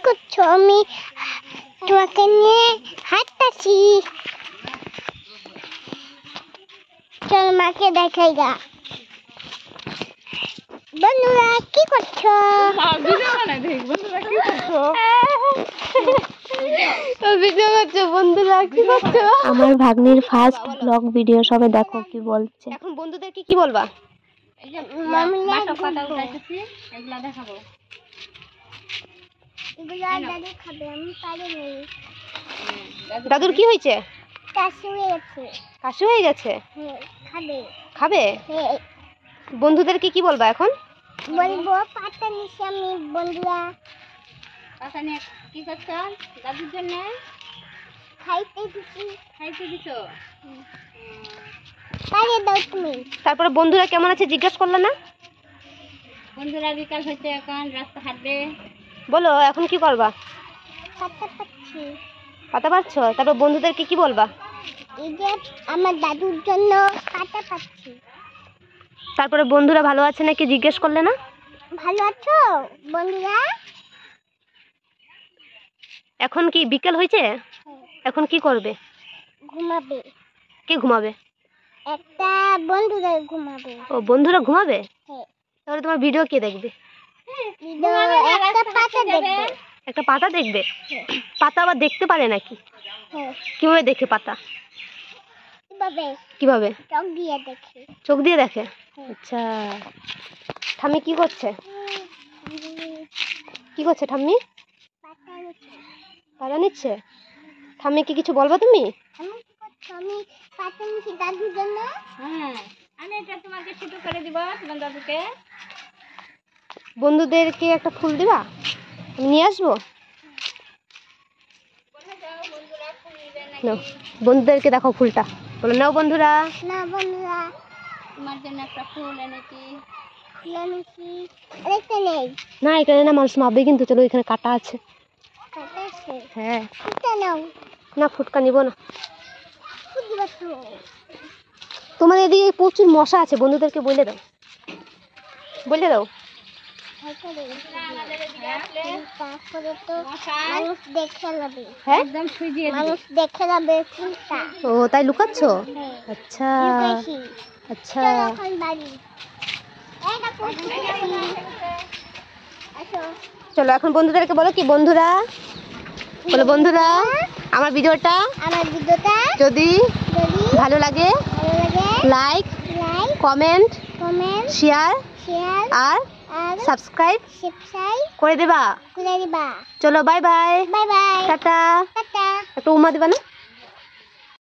করছো? আমি তোমাকে নিয়ে হাঁটতাছি। চল মাকে দেখাই গা। বন্ধুরা কি করছো? বন্ধুরা কি করছো? আমার ভাগ্নির ফার্স্ট ব্লগ ভিডিও, সবাই দেখো কি বলছে। এখন বন্ধুদেরকে কি বলবা? দাদুর কি হয়েছে? কাশি হয়ে গেছে। খাবে? বন্ধুদেরকে কি বলবা এখন? বলবো পাতা নিছি আমি। বন্ধুরা পাতা নিয়ে কি করছো? দাদুর জন্য খাইতে দিছো। তারপরে বন্ধুরা কেমন আছে জিজ্ঞাসা করলে না? বন্ধুরা বিকাল হচ্ছে, এখন রাস্তা হাঁটবে। বলো এখন কি করবা? পাতা পাচ্ছ? তারপর বন্ধুদেরকে কি বলবা? এই যে আমার দাদুর জন্য পাতা পাচ্ছি। তারপরে বন্ধুরা ভালো আছে নাকি জিজ্ঞেস করলে না? ভালো আছো বন্ধুরা? এখন কি বিকেল হয়েছে? এখন কি করবে? ঘুমাবে। কে ঘুমাবে? একটা বন্ধুরা ঘুমাবে। ও বন্ধুরা ঘুমাবে? তাহলে তোমার ভিডিও কে দেখবে? একটা পাতা দেখবে? পাতা আবার দেখতে পারে নাকি? কিভাবে দেখে পাতা? কিভাবে? চোখ দিয়ে দেখে। আচ্ছা, ঠাম্মি কি করছে? ঠাম্মি? পাতা নিচ্ছে। ঠাম্মিকে কিছু বলবো তুমি? বন্ধুদেরকে একটা ফুল দিবা? আমি নিয়ে আসবো। বন্ধুদেরকে দেখো ফুলটা, বলো নাও বন্ধুরা। না বন্ধুরা, তোমার জন্য একটা ফুল এনেছি। না এখানে না, মানুষ মাপবে কিন্তু। চলো এখানে কাটা আছে। হ্যাঁ না, ফুটকা নিব না। তোমার এদিকে প্রচুর মশা আছে, বন্ধুদেরকে বলে দাও। ও তাই লুকাচ্ছ? আচ্ছা আচ্ছা। চলো এখন বন্ধুদেরকে বলো কি? বন্ধুরা বলো, বন্ধুরা আমার ভিডিওটা যদি ভালো লাগে লাইক, কমেন্ট, শেয়ার আর সাবস্ক্রাইব করে দেবা। চলো বাই বাই, টাটা। একটু উমা দিবা না?